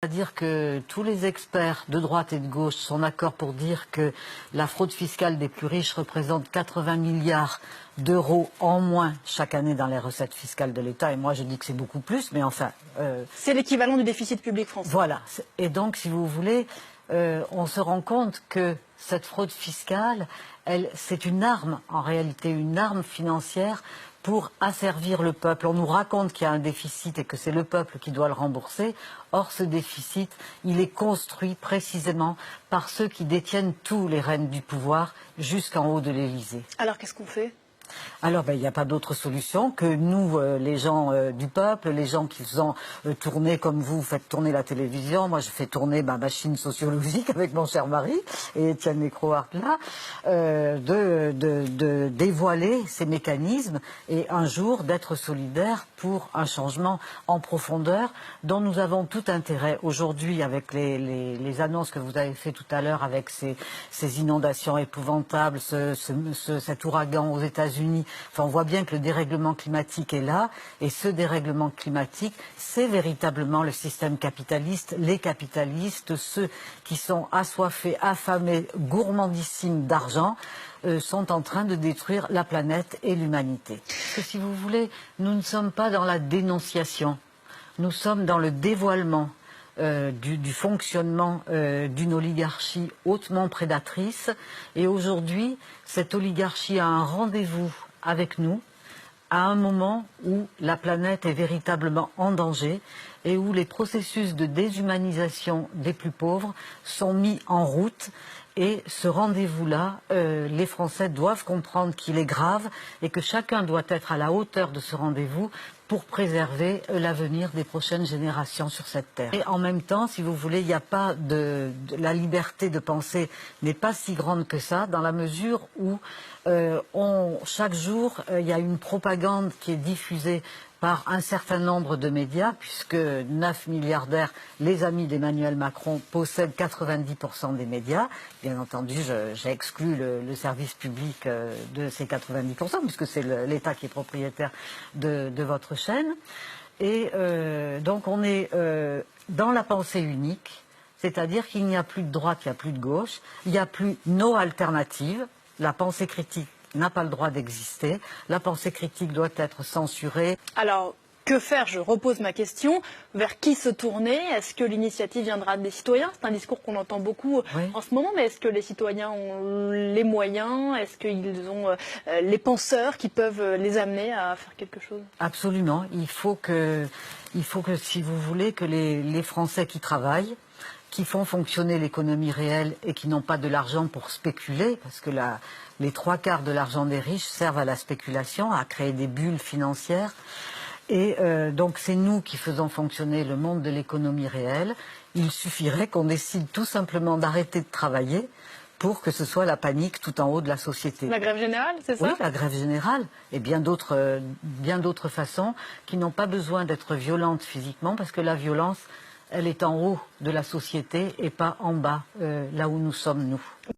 C'est-à-dire que tous les experts de droite et de gauche sont d'accord pour dire que la fraude fiscale des plus riches représente 80 milliards d'euros en moins chaque année dans les recettes fiscales de l'État. Et moi, je dis que c'est beaucoup plus, mais enfin... c'est l'équivalent du déficit public français. Voilà. Et donc, si vous voulez, on se rend compte que cette fraude fiscale, c'est une arme, en réalité, une arme financière pour asservir le peuple. On nous raconte qu'il y a un déficit et que c'est le peuple qui doit le rembourser. Or, ce déficit, il est construit précisément par ceux qui détiennent tous les rênes du pouvoir jusqu'en haut de l'Élysée. Alors, qu'est-ce qu'on fait ? Alors, il n'y a pas d'autre solution que nous, les gens du peuple, les gens qui faisons tourner, comme vous faites tourner la télévision. Moi, je fais tourner ma machine sociologique avec mon cher mari et Étienne Nécroart là, de dévoiler ces mécanismes et un jour d'être solidaires pour un changement en profondeur dont nous avons tout intérêt aujourd'hui avec les annonces que vous avez fait tout à l'heure avec ces inondations épouvantables, cet ouragan aux États-Unis. Enfin, on voit bien que le dérèglement climatique est là, et ce dérèglement climatique, c'est véritablement le système capitaliste, les capitalistes, ceux qui sont assoiffés, affamés, gourmandissimes d'argent, sont en train de détruire la planète et l'humanité. Parce que si vous voulez, nous ne sommes pas dans la dénonciation, nous sommes dans le dévoilement du fonctionnement d'une oligarchie hautement prédatrice. Et aujourd'hui, cette oligarchie a un rendez-vous avec nous à un moment où la planète est véritablement en danger et où les processus de déshumanisation des plus pauvres sont mis en route. Et ce rendez-vous-là, les Français doivent comprendre qu'il est grave et que chacun doit être à la hauteur de ce rendez-vous pour préserver l'avenir des prochaines générations sur cette terre. Et en même temps, si vous voulez, il n'y a pas la liberté de penser n'est pas si grande que ça, dans la mesure où chaque jour, il y a une propagande qui est diffusée par un certain nombre de médias, puisque 9 milliardaires, les amis d'Emmanuel Macron, possèdent 90% des médias. Bien entendu, j'ai exclu le service public de ces 90%, puisque c'est l'État qui est propriétaire de votre chaîne. Et donc on est dans la pensée unique, c'est-à-dire qu'il n'y a plus de droite, il n'y a plus de gauche, il n'y a plus nos alternatives, la pensée critique n'a pas le droit d'exister. La pensée critique doit être censurée. Alors, que faire? Je repose ma question. Vers qui se tourner? Est-ce que l'initiative viendra des citoyens? C'est un discours qu'on entend beaucoup en ce moment, mais est-ce que les citoyens ont les moyens? Est-ce qu'ils ont les penseurs qui peuvent les amener à faire quelque chose? Absolument. Il faut que, si vous voulez, que les Français qui travaillent, qui font fonctionner l'économie réelle et qui n'ont pas de l'argent pour spéculer, parce que les 3/4 de l'argent des riches servent à la spéculation, à créer des bulles financières. Et donc c'est nous qui faisons fonctionner le monde de l'économie réelle. Il suffirait qu'on décide tout simplement d'arrêter de travailler pour que ce soit la panique tout en haut de la société. La grève générale, c'est ça? Oui, la grève générale et bien d'autres façons qui n'ont pas besoin d'être violentes physiquement, parce que la violence, elle est en haut de la société et pas en bas, là où nous sommes nous.